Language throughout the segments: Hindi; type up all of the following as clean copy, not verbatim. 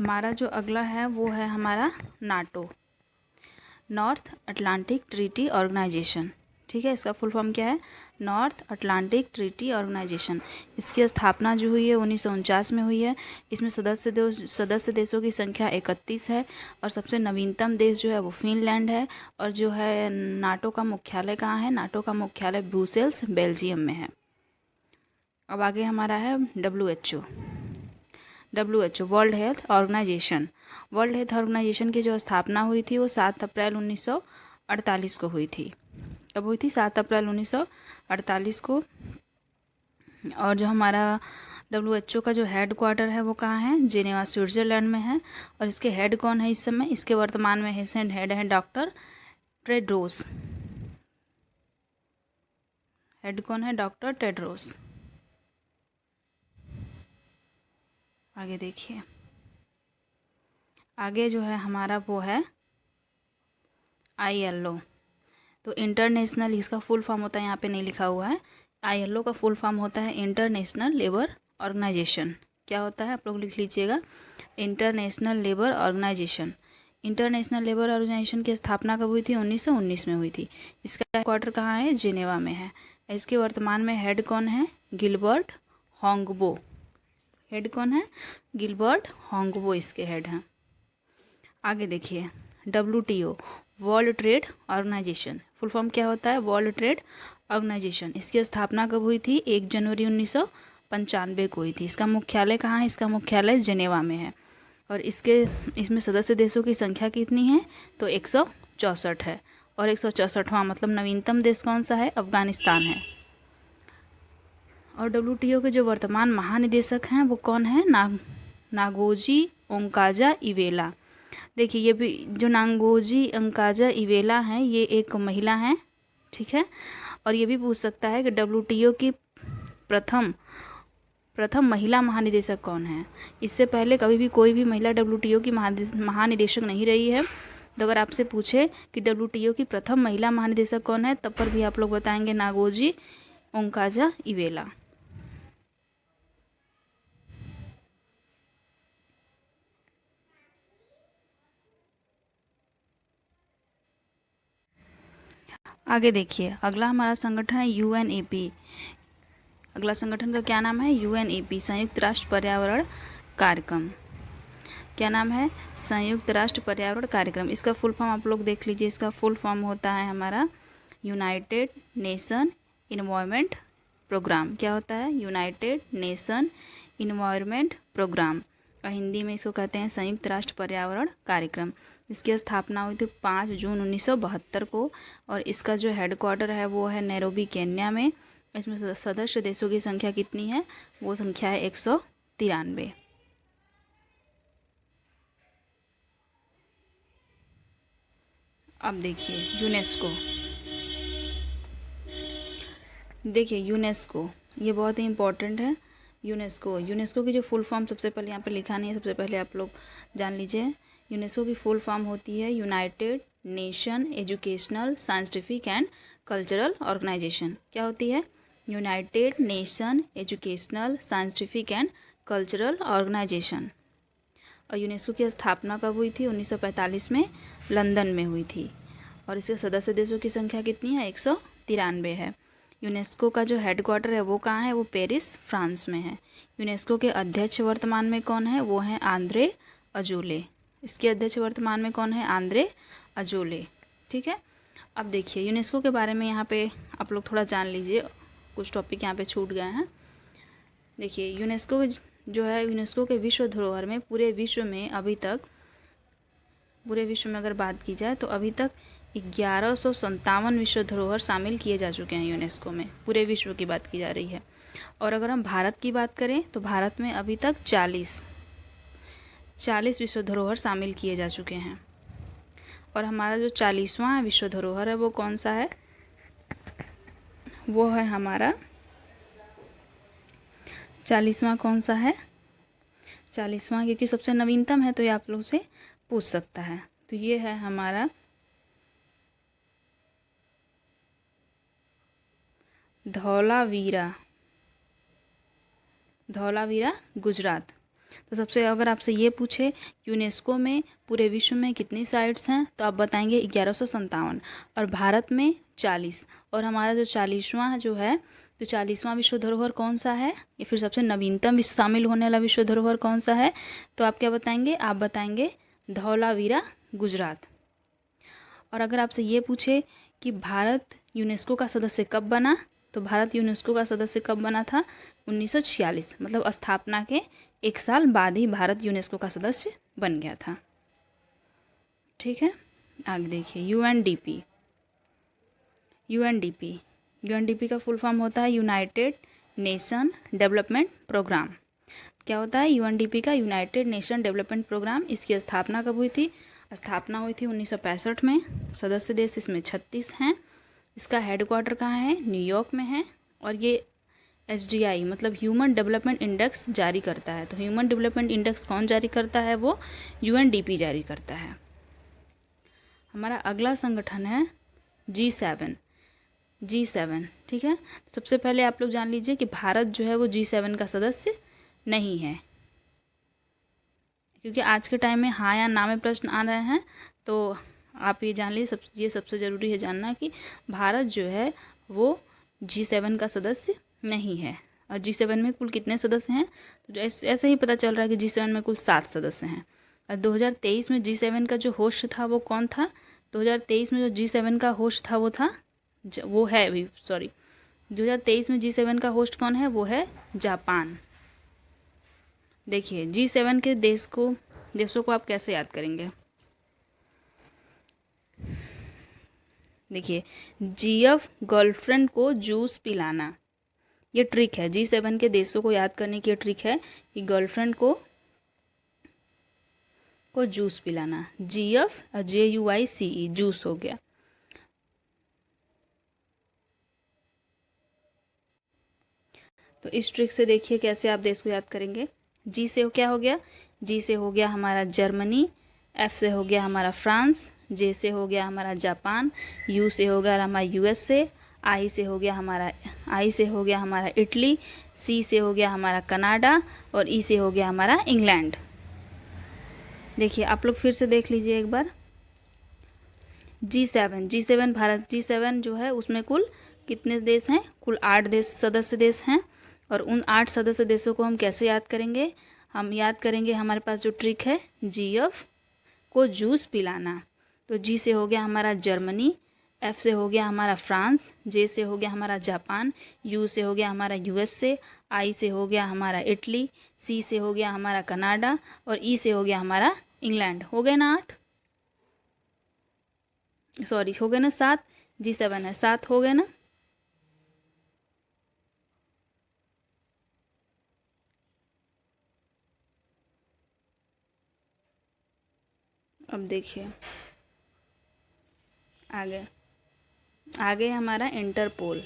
हमारा जो अगला है वो है हमारा NATO, North Atlantic Treaty Organization. ठीक है, इसका फुल फॉर्म क्या है? North Atlantic Treaty Organization. इसकी स्थापना जो हुई है 1949 में हुई है। इसमें सदस्य देशों की संख्या 31 है और सबसे नवीनतम देश जो है वो फिनलैंड है। और जो है नाटो का मुख्यालय कहाँ है? नाटो का मुख्यालय ब्रुसेल्स, बेल्जियम में है। अब आगे हमारा है WHO World Health Organization. World Health Organization की जो स्थापना हुई थी वो 7 अप्रैल 1948 को हुई थी। कब हुई थी? 7 अप्रैल 1948 को। और जो हमारा WHO का जो हेड क्वार्टर है वो कहाँ है? जेनेवा, स्विट्जरलैंड में है। और इसके हेड कौन है इस समय? इसके वर्तमान में हेड है डॉक्टर टेड्रोस। हेड कौन है? Doctor Tedros. आगे देखिए, आगे जो है हमारा वो है ILO। तो इंटरनेशनल, इसका फुल फॉर्म होता है, यहाँ पे नहीं लिखा हुआ है। ILO का फुल फॉर्म होता है इंटरनेशनल लेबर ऑर्गेनाइजेशन। क्या होता है? आप लोग लिख लीजिएगा, International Labour Organization. International Labour Organization की स्थापना कब हुई थी? 1919 में हुई थी। इसका क्वार्टर कहाँ है? जिनेवा में है। इसके वर्तमान में हेड कौन है? Gilbert Houngbo. हेड कौन है? गिलबर्ट होंगबो इसके हेड हैं। आगे देखिए, WTO World Trade Organization. Full form क्या होता है? World Trade Organization. इसकी स्थापना कब हुई थी? 1 जनवरी 1995 को हुई थी। इसका मुख्यालय कहाँ है? इसका मुख्यालय जिनेवा में है। और इसमें सदस्य देशों की संख्या कितनी है? तो 164 है। और 164वां मतलब नवीनतम देश कौन सा है? अफगानिस्तान है। और WTO के जो वर्तमान महानिदेशक हैं वो कौन है? नागोजी ओंकाजा इवेला। देखिए, ये भी जो नांगोजी ओंकाजा इवेला हैं ये एक महिला हैं। ठीक है, और ये भी पूछ सकता है कि WTO की प्रथम महिला महानिदेशक कौन है? इससे पहले कभी भी कोई भी महिला WTO की महानिदेशक नहीं रही है। तो अगर आपसे पूछे कि WTO की प्रथम महिला महानिदेशक कौन है, तब पर भी आप लोग बताएंगे नागोजी ओंकाजा इवेला। आगे देखिए, अगला हमारा संगठन है UNEP। अगला संगठन का क्या नाम है? UNEP, संयुक्त राष्ट्र पर्यावरण कार्यक्रम। क्या नाम है? संयुक्त राष्ट्र पर्यावरण कार्यक्रम। इसका फुल फॉर्म आप लोग देख लीजिए। इसका फुल फॉर्म होता है हमारा यूनाइटेड नेशन इन्वायरमेंट प्रोग्राम। क्या होता है? United Nation Environment Programme. और हिंदी में इसको कहते हैं संयुक्त राष्ट्र पर्यावरण कार्यक्रम। इसकी स्थापना हुई थी 5 जून 1972 को। और इसका जो हेड क्वार्टर है वो है नैरोबी, केन्या में। इसमें सदस्य देशों की संख्या कितनी है? वो संख्या है 193। अब देखिए यूनेस्को। देखिए यूनेस्को, ये बहुत ही इम्पोर्टेंट है। यूनेस्को की जो फुल फॉर्म सबसे पहले यहाँ पे लिखा नहीं है, सबसे पहले आप लोग जान लीजिए। यूनेस्को की फुल फॉर्म होती है United Nation Educational, Scientific and Cultural Organization. क्या होती है? United Nation Educational, Scientific and Cultural Organization. और यूनेस्को की स्थापना कब हुई थी? 1945 में लंदन में हुई थी। और इसके सदस्य देशों की संख्या कितनी है? 193 है। यूनेस्को का जो हेड क्वार्टर है वो कहाँ है? वो पेरिस, फ्रांस में है। यूनेस्को के अध्यक्ष वर्तमान में कौन है? वो हैं आंद्रे अजोले। इसके अध्यक्ष वर्तमान में कौन है? Andre Azoulay. ठीक है, अब देखिए यूनेस्को के बारे में यहाँ पे आप लोग थोड़ा जान लीजिए, कुछ टॉपिक यहाँ पे छूट गए हैं। देखिए यूनेस्को जो है, यूनेस्को के विश्व धरोहर में पूरे विश्व में अगर बात की जाए तो अभी तक 1157 विश्व धरोहर शामिल किए जा चुके हैं यूनेस्को में। पूरे विश्व की बात की जा रही है। और अगर हम भारत की बात करें तो भारत में अभी तक 40 विश्व धरोहर शामिल किए जा चुके हैं। और हमारा जो 40वां विश्व धरोहर है वो कौन सा है? वो है हमारा 40वां कौन सा है? 40वां, क्योंकि सबसे नवीनतम है तो ये आप लोग से पूछ सकता है। तो ये है हमारा धौलावीरा, गुजरात। तो सबसे अगर आपसे ये पूछे यूनेस्को में पूरे विश्व में कितनी साइट्स हैं, तो आप बताएंगे 1157, और भारत में 40। और हमारा जो 40वां जो है, तो 40वां विश्व धरोहर कौन सा है, या फिर सबसे नवीनतम विश्व शामिल होने वाला विश्व धरोहर कौन सा है, तो आप क्या बताएंगे, आप बताएंगे धौलावीरा गुजरात। और अगर आपसे ये पूछे कि भारत यूनेस्को का सदस्य कब बना, तो भारत यूनेस्को का सदस्य कब बना था, 1946, मतलब स्थापना के 1 साल बाद ही भारत यूनेस्को का सदस्य बन गया था। ठीक है, आगे देखिए यूएनडीपी। यूएनडीपी का फुल फॉर्म होता है यूनाइटेड नेशन डेवलपमेंट प्रोग्राम। क्या होता है यूएनडीपी का, यूनाइटेड नेशन डेवलपमेंट प्रोग्राम। इसकी स्थापना कब हुई थी, स्थापना हुई थी 1965 में। सदस्य देश इसमें 36 हैं। इसका हेडक्वार्टर कहाँ है, न्यूयॉर्क में है। और ये SDI मतलब ह्यूमन डेवलपमेंट इंडेक्स जारी करता है। तो ह्यूमन डेवलपमेंट इंडेक्स कौन जारी करता है, वो यूएनडीपी जारी करता है। हमारा अगला संगठन है G7। ठीक है, सबसे पहले आप लोग जान लीजिए कि भारत जो है वो G7 का सदस्य नहीं है, क्योंकि आज के टाइम में हाँ या ना में प्रश्न आ रहे हैं। तो आप ये जान लीजिए, ये सबसे ज़रूरी है जानना कि भारत जो है वो G7 का सदस्य नहीं है। और G7 में कुल कितने सदस्य हैं, तो ऐसे ही पता चल रहा है कि G7 में कुल 7 सदस्य हैं। और 2023 में G7 का जो होस्ट था वो कौन था, 2023 में जो G7 का होस्ट था वो था, वो है भी, सॉरी, 2023 में G7 का होस्ट कौन है, वो है जापान। देखिए G7 के देशों को आप कैसे याद करेंगे। देखिए GF गर्लफ्रेंड को जूस पिलाना, ये ट्रिक है। G7 के देशों को याद करने की ये ट्रिक है कि गर्लफ्रेंड को जूस पिलाना। GF JUICE जूस हो गया। तो इस ट्रिक से देखिए कैसे आप देश को याद करेंगे। G से क्या हो गया, G से हो गया हमारा जर्मनी, F से हो गया हमारा फ्रांस, J से हो गया हमारा जापान, U से हो गया हमारा USA, I से हो गया हमारा इटली, C से हो गया हमारा कनाडा, और E से हो गया हमारा इंग्लैंड। देखिए आप लोग फिर से देख लीजिए एक बार। G7 भारत G7 जो है उसमें कुल कितने देश हैं, कुल 8 देश सदस्य देश हैं। और उन 8 सदस्य देशों को हम कैसे याद करेंगे, हम याद करेंगे, हमारे पास जो ट्रिक है GF को जूस पिलाना। तो G से हो गया हमारा जर्मनी, F से हो गया हमारा फ्रांस, J से हो गया हमारा जापान, U से हो गया हमारा USA, I से हो गया हमारा इटली, C से हो गया हमारा कनाडा, और E से हो गया हमारा इंग्लैंड। हो गए ना 8, सॉरी हो गए ना 7, G7 है 7, हो गए ना। अब देखिए आगे हमारा इंटरपोल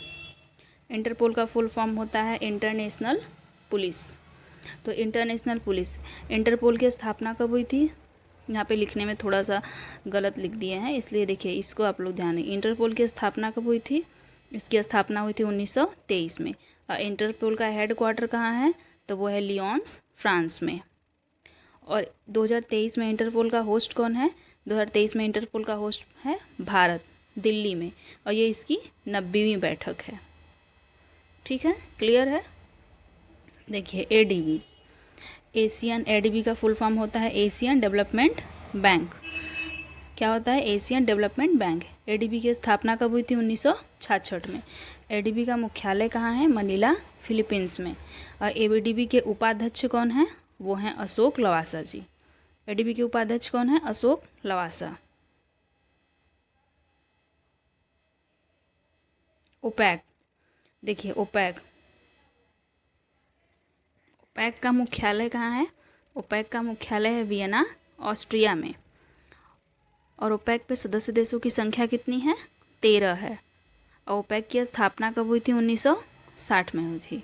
का फुल फॉर्म होता है इंटरनेशनल पुलिस। तो इंटरपोल की स्थापना कब हुई थी, यहाँ पे लिखने में थोड़ा सा गलत लिख दिए हैं, इसलिए देखिए इसको आप लोग ध्यान दें। इंटरपोल की स्थापना कब हुई थी, इसकी स्थापना हुई थी 1923 में। और इंटरपोल का हेडक्वार्टर कहाँ है, तो वो है लियोन्स फ्रांस में। और 2023 में इंटरपोल का होस्ट कौन है, 2023 में इंटरपोल का होस्ट है भारत, दिल्ली में। और ये इसकी 90वीं बैठक है। ठीक है, क्लियर है। देखिए ADB का फुल फॉर्म होता है एशियन डेवलपमेंट बैंक। क्या होता है, एशियन डेवलपमेंट बैंक। ADB की स्थापना कब हुई थी, 1966 में। ADB का मुख्यालय कहाँ है, मनीला, फिलीपींस में। और ADB के उपाध्यक्ष कौन हैं, वो हैं अशोक लवासा जी। ADB के उपाध्यक्ष कौन है, अशोक लवासा। ओपैक, देखिए ओपैक का मुख्यालय कहाँ है, ओपैक का मुख्यालय है वियना, ऑस्ट्रिया में। और ओपैक पे सदस्य देशों की संख्या कितनी है, 13 है। और ओपैक की स्थापना कब हुई थी, 1960 में हुई थी।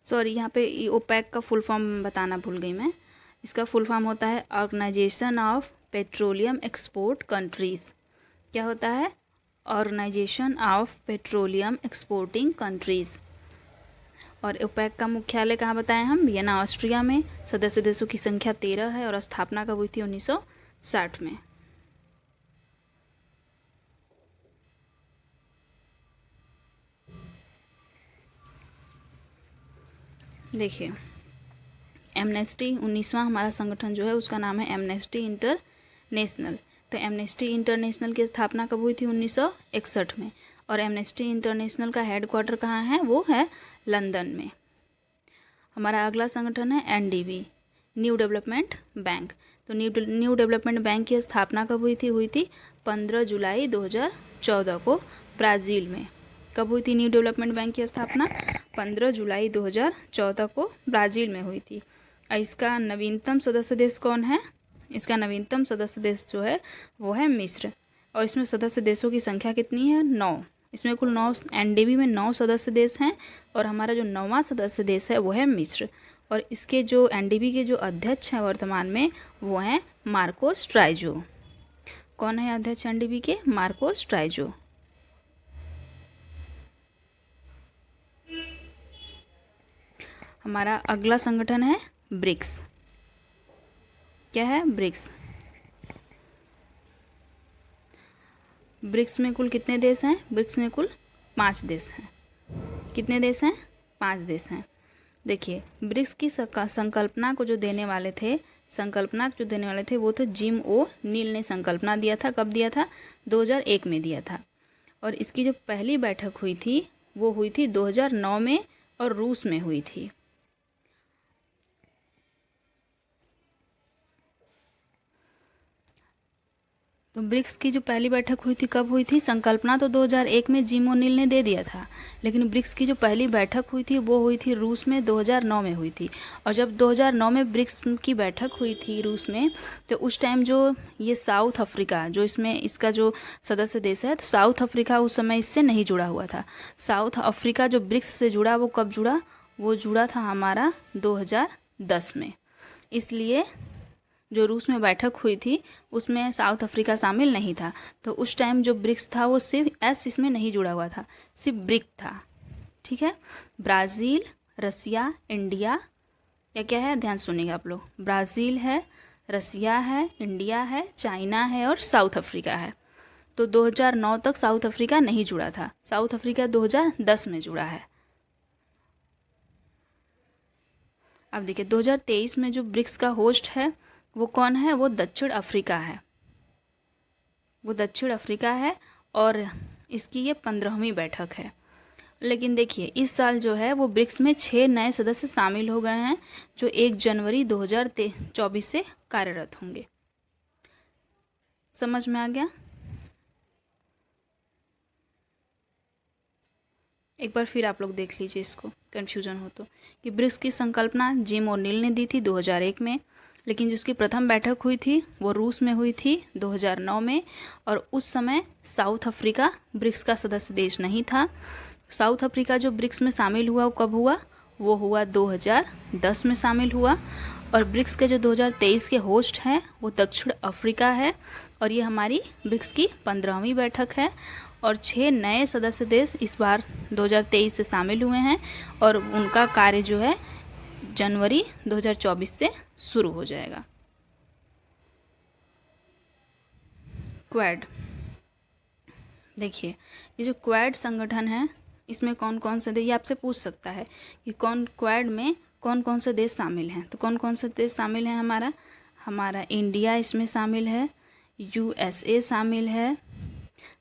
सॉरी, यहाँ पे ओपैक का फुल फॉर्म बताना भूल गई मैं। इसका फुल फॉर्म होता है Organization of Petroleum Export Countries. क्या होता है, Organization of Petroleum Exporting Countries. और ओपेक का मुख्यालय कहाँ बताएं हम? वियना ऑस्ट्रिया में। सदस्य देशों की संख्या 13 है और स्थापना कब हुई थी? 1960 में। देखिए एमनेस्टी 19वां हमारा संगठन जो है उसका नाम है एमनेस्टी इंटरनेशनल। तो एमनेस्टी इंटरनेशनल की स्थापना कब हुई थी? 1961 में। और एमनेस्टी इंटरनेशनल का हेडक्वार्टर कहाँ है? वो है लंदन में। हमारा अगला संगठन है एनडीबी, न्यू डेवलपमेंट बैंक। तो न्यू डेवलपमेंट बैंक की स्थापना कब हुई थी? 15 जुलाई 2014 को ब्राज़ील में। कब हुई थी न्यू डेवलपमेंट बैंक की स्थापना? 15 जुलाई 2014 को ब्राज़ील में हुई थी। इसका नवीनतम सदस्य देश कौन है? इसका नवीनतम सदस्य देश जो है वो है मिस्र। और इसमें सदस्य देशों की संख्या कितनी है? 9। इसमें कुल 9, एनडीबी में 9 सदस्य देश हैं और हमारा जो 9वां सदस्य देश है वो है मिस्र। और इसके जो एनडीबी के जो अध्यक्ष हैं वर्तमान में वो हैं मार्कोस ट्राइजो। कौन है अध्यक्ष एनडीबी के? मार्कोस ट्राइजो। हमारा अगला संगठन है ब्रिक्स। क्या है? ब्रिक्स। ब्रिक्स में कुल कितने देश हैं? ब्रिक्स में कुल 5 देश हैं। कितने देश हैं? 5 देश हैं। देखिए ब्रिक्स की संकल्पना को जो देने वाले थे वो थे जिम ओ नील ने संकल्पना दिया था। कब दिया था? 2001 में दिया था। और इसकी जो पहली बैठक हुई थी वो हुई थी 2009 में और रूस में हुई थी। तो ब्रिक्स की जो पहली बैठक हुई थी कब हुई थी? संकल्पना तो 2001 में जिम ओनील ने दे दिया था, लेकिन ब्रिक्स की जो पहली बैठक हुई थी वो हुई थी रूस में, 2009 में हुई थी। और जब 2009 में ब्रिक्स की बैठक हुई थी रूस में, तो उस टाइम जो ये साउथ अफ्रीका जो इसमें इसका जो सदस्य देश है, तो साउथ अफ्रीका उस समय इससे नहीं जुड़ा हुआ था। साउथ अफ्रीका जो ब्रिक्स से जुड़ा वो कब जुड़ा? वो जुड़ा था हमारा 2010 में। इसलिए जो रूस में बैठक हुई थी उसमें साउथ अफ्रीका शामिल नहीं था। तो उस टाइम जो ब्रिक्स था वो सिर्फ एस इसमें नहीं जुड़ा हुआ था, सिर्फ ब्रिक था। ठीक है। ब्राज़ील, रसिया, इंडिया, क्या है? ध्यान सुनिएगा आप लोग। ब्राज़ील है, रसिया है, इंडिया है, चाइना है और साउथ अफ्रीका है। तो 2009 तक साउथ अफ्रीका नहीं जुड़ा था। साउथ अफ्रीका 2010 में जुड़ा है। अब देखिए 2023 में जो ब्रिक्स का होस्ट है वो कौन है? वो दक्षिण अफ्रीका है। वो दक्षिण अफ्रीका है और इसकी ये 15वीं बैठक है। लेकिन देखिए इस साल जो है वो ब्रिक्स में 6 नए सदस्य शामिल हो गए हैं जो 1 जनवरी 2024 से कार्यरत होंगे। समझ में आ गया? एक बार फिर आप लोग देख लीजिए इसको, कन्फ्यूजन हो तो, कि ब्रिक्स की संकल्पना जिम ओनील ने दी थी 2001 में, लेकिन जिसकी प्रथम बैठक हुई थी वो रूस में हुई थी 2009 में। और उस समय साउथ अफ्रीका ब्रिक्स का सदस्य देश नहीं था। साउथ अफ्रीका जो ब्रिक्स में शामिल हुआ वो कब हुआ? वो हुआ 2010 में शामिल हुआ। और ब्रिक्स के जो 2023 के होस्ट हैं वो दक्षिण अफ्रीका है। और ये हमारी ब्रिक्स की 15वीं बैठक है और 6 नए सदस्य देश इस बार 2023 से शामिल हुए हैं और उनका कार्य जो है जनवरी 2024 से शुरू हो जाएगा। क्वाड। देखिए ये जो क्वाड संगठन है इसमें कौन कौन से देश, ये आपसे पूछ सकता है कि क्वाड में कौन कौन से देश शामिल हैं। तो कौन कौन से देश शामिल हैं? हमारा इंडिया इसमें शामिल है, यूएसए शामिल है,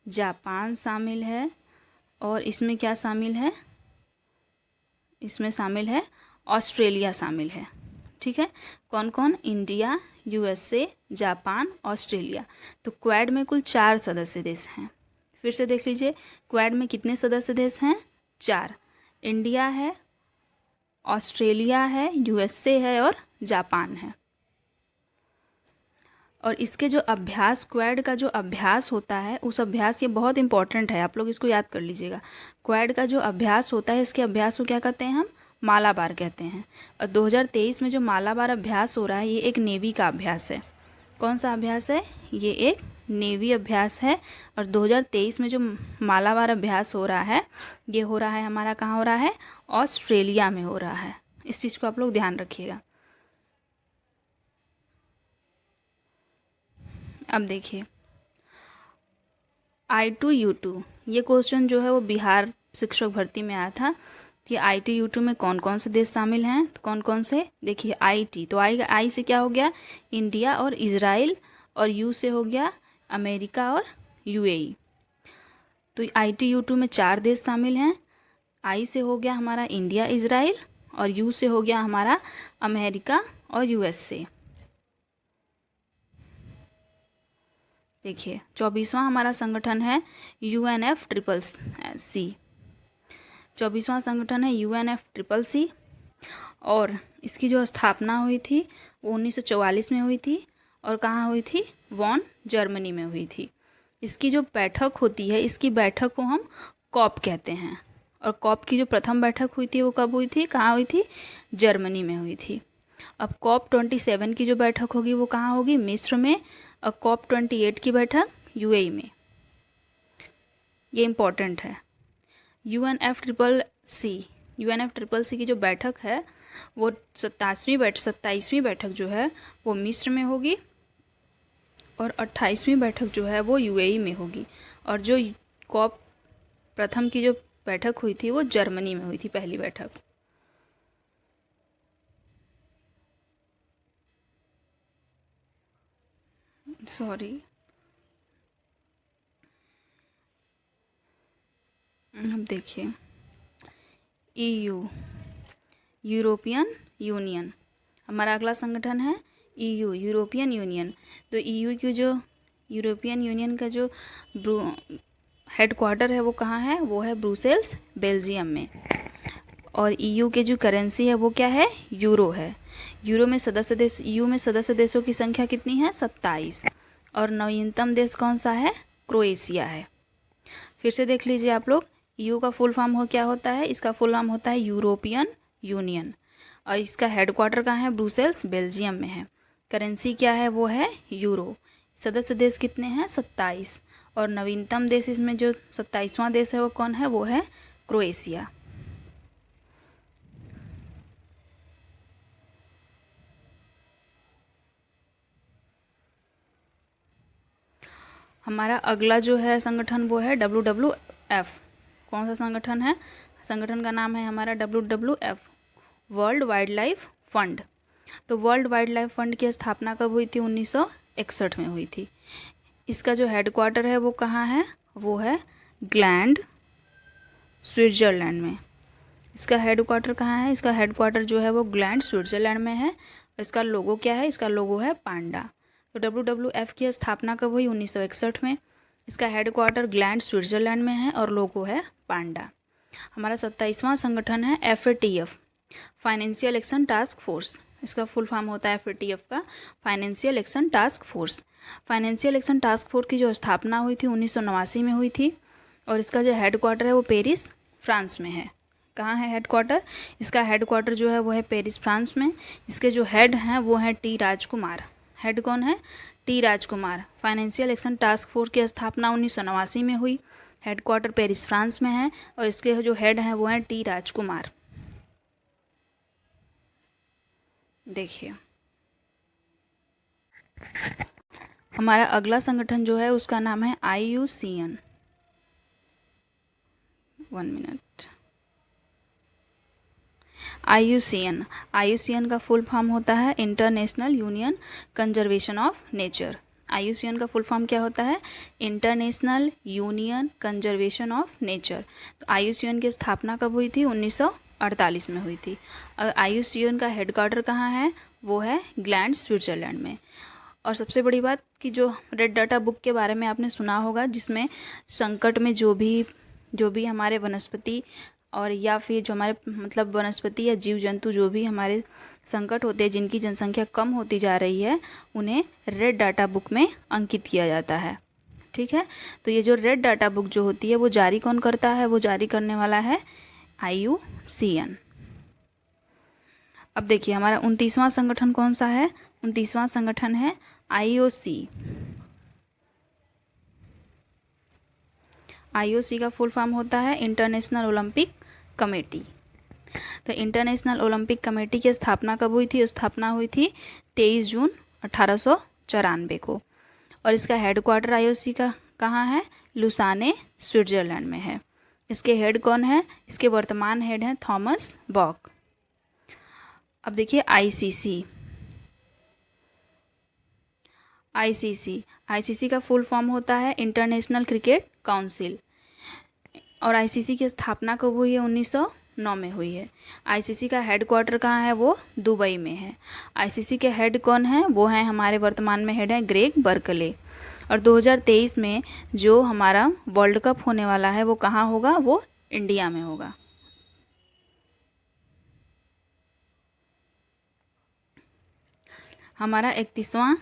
जापान शामिल है और इसमें क्या शामिल है? इसमें शामिल है ऑस्ट्रेलिया शामिल है। ठीक है। कौन कौन? India, USA, Japan, Australia. तो क्वाड में कुल 4 सदस्य देश हैं। फिर से देख लीजिए क्वाड में कितने सदस्य देश हैं? 4। इंडिया है, ऑस्ट्रेलिया है, यूएसए है और जापान है। और इसके जो अभ्यास, क्वाड का जो अभ्यास होता है उस अभ्यास, ये बहुत इंपॉर्टेंट है, आप लोग इसको याद कर लीजिएगा। क्वाड का जो अभ्यास होता है इसके अभ्यास को क्या कहते हैं? हम मालाबार कहते हैं। और 2023 में जो मालाबार अभ्यास हो रहा है ये एक नेवी का अभ्यास है। कौन सा अभ्यास है? ये एक नेवी अभ्यास है। और 2023 में जो मालाबार अभ्यास हो रहा है, ये हो रहा है हमारा कहाँ हो रहा है, ऑस्ट्रेलिया में हो रहा है। इस चीज़ को आप लोग ध्यान रखिएगा। अब देखिए I2U2, ये क्वेश्चन जो है वो बिहार शिक्षक भर्ती में आया था कि I2U2 में कौन कौन से देश शामिल हैं, तो कौन कौन से, देखिए IT, तो आई से क्या हो गया, इंडिया और इजराइल, और यू से हो गया अमेरिका और UAE। तो I2U2 में 4 देश शामिल हैं। आई से हो गया हमारा इंडिया इजराइल, और यू से हो गया हमारा अमेरिका और USA। देखिए 24वां हमारा संगठन है UNFCCC। 24वां संगठन है UNFCCC, और इसकी जो स्थापना हुई थी वो 1944 में हुई थी। और कहाँ हुई थी, वॉन, जर्मनी में हुई थी। इसकी जो बैठक होती है, इसकी बैठक को हम कॉप कहते हैं। और कॉप की जो प्रथम बैठक हुई थी वो कब हुई थी, कहाँ हुई थी, जर्मनी में हुई थी। अब COP 27 की जो बैठक होगी वो कहाँ होगी, मिस्र में। और COP 28 की बैठक UAE में। ये इम्पॉर्टेंट है। UNFCCC की जो बैठक है वो 27वीं बैठक जो है वो मिस्र में होगी, और 28वीं बैठक जो है वो UAE में होगी। और जो COP प्रथम की जो बैठक हुई थी वो जर्मनी में हुई थी, पहली बैठक। सॉरी, अब देखिए EU, यूरोपियन यूनियन, हमारा अगला संगठन है EU, यूरोपियन यूनियन। तो EU की जो यूरोपियन यूनियन का जो हेडक्वार्टर है वो कहाँ है, वो है ब्रुसेल्स, बेल्जियम में। और EU के जो करेंसी है वो क्या है, यूरो है। यूरो में सदस्य देश, EU में सदस्य देशों की संख्या कितनी है, 27। और नवीनतम देश कौन सा है, क्रोएशिया है। फिर से देख लीजिए आप लोग, EU का फुल फॉर्म हो क्या होता है, इसका फुल फॉर्म होता है यूरोपियन यूनियन। और इसका हेडक्वार्टर कहाँ है, ब्रुसेल्स, बेल्जियम में है। करेंसी क्या है, वो है यूरो। सदस्य देश कितने हैं, 27। और नवीनतम देश इसमें जो 27वां देश है वो कौन है, वो है क्रोएशिया। हमारा अगला जो है संगठन वो है WWF। कौन सा संगठन है, संगठन का नाम है हमारा WWF, world wild life fund. तो वर्ल्ड वाइल्ड लाइफ फंड की स्थापना कब हुई थी, 1961 में हुई थी। इसका जो हेडक्वार्टर है वो कहाँ है, वो है ग्लैंड, स्विट्ज़रलैंड में। इसका हेडक्वार्टर कहाँ है, इसका हेडक्वार्टर जो है वो ग्लैंड, स्विट्ज़रलैंड में है। इसका लोगो क्या है, इसका लोगो है पांडा। तो WWF की स्थापना कब हुई, 1961 में। इसका हेडक्वार्टर ग्लैंड, स्विट्ज़रलैंड में है, और लोगो है पांडा। हमारा 27वां संगठन है FATF, financial action task force. इसका फुल फॉर्म होता है FATF का, financial action task force. Financial action task force की जो स्थापना हुई थी 1989 में हुई थी। और इसका जो हेडक्वार्टर है वो पेरिस, फ्रांस में है। कहाँ है हेडक्वार्टर, इसका हेडक्वार्टर जो है वो है पेरिस, फ्रांस में। इसके जो हेड हैं वो हैं T राजकुमार। हेड कौन है, T राजकुमार। फाइनेंशियल एक्शन टास्क फोर्स की स्थापना 1989 में हुई। हेडक्वार्टर पेरिस, फ्रांस में है, और इसके जो हेड हैं वो हैं T राजकुमार। देखिए हमारा अगला संगठन जो है उसका नाम है IUCN। 1 मिनट। IUCN का फुल फॉर्म होता है international union conservation of nature. IUCN का फुल फॉर्म क्या होता है, international union conservation of nature. तो IUCN की स्थापना कब हुई थी, 1948 में हुई थी। और IUCN का हेडक्वार्टर कहाँ है, वो है ग्लैंड, स्विट्ज़रलैंड में। और सबसे बड़ी बात कि जो रेड डाटा बुक के बारे में आपने सुना होगा, जिसमें संकट में जो भी हमारे वनस्पति और या फिर जो हमारे मतलब वनस्पति या जीव जंतु जो भी हमारे संकट होते हैं, जिनकी जनसंख्या कम होती जा रही है, उन्हें रेड डाटा बुक में अंकित किया जाता है। ठीक है, तो ये जो रेड डाटा बुक जो होती है वो जारी कौन करता है, वो जारी करने वाला है IUCN। अब देखिए हमारा 29वां संगठन कौन सा है, 29वां संगठन है IOC, IOC का फुल फॉर्म होता है इंटरनेशनल ओलंपिक कमेटी। तो इंटरनेशनल ओलंपिक कमेटी की स्थापना कब हुई थी? स्थापना हुई थी 23 जून 1894 को। और इसका हेडक्वार्टर IOC का कहाँ है? लुसाने, स्विट्जरलैंड में है। इसके हेड कौन है? इसके वर्तमान हेड हैं थॉमस बॉक। अब देखिए आईसीसी का फुल फॉर्म होता है इंटरनेशनल क्रिकेट काउंसिल। और आईसीसी की स्थापना कब हुई है? 1909 में हुई है। आईसीसी का हेडक्वार्टर कहाँ है? वो दुबई में है। आईसीसी के हेड कौन है? वो हैं हमारे वर्तमान में हेड हैं ग्रेग बर्कले। और 2023 में जो हमारा वर्ल्ड कप होने वाला है वो कहाँ होगा? वो इंडिया में होगा। हमारा 31वां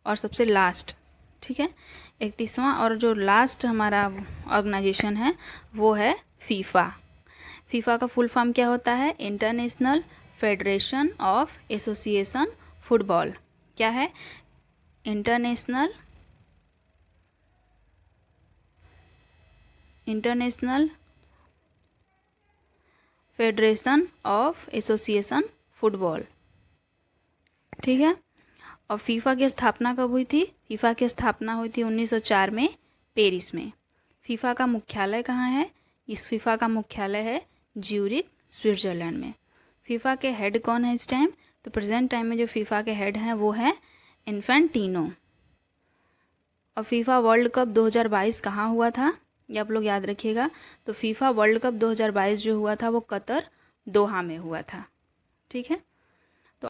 और सबसे लास्ट, ठीक है, 31वां और जो लास्ट हमारा ऑर्गेनाइजेशन है वो है फीफा। फीफा का फुल फॉर्म क्या होता है? International federation of association football. क्या है? International federation of association football, ठीक है। और फीफा की स्थापना कब हुई थी? फीफा की स्थापना हुई थी 1904 में पेरिस में। फीफा का मुख्यालय कहाँ है? इस फीफा का मुख्यालय है ज्यूरिख, स्विट्जरलैंड में। फीफा के हेड कौन है इस टाइम? तो प्रेजेंट टाइम में जो फीफा के हेड हैं वो है इन्फेंटिनो। और फीफा वर्ल्ड कप 2022 कहाँ हुआ था? ये आप लोग याद रखिएगा। तो फीफा वर्ल्ड कप 2022 जो हुआ था वो कतर, दोहा में हुआ था, ठीक है।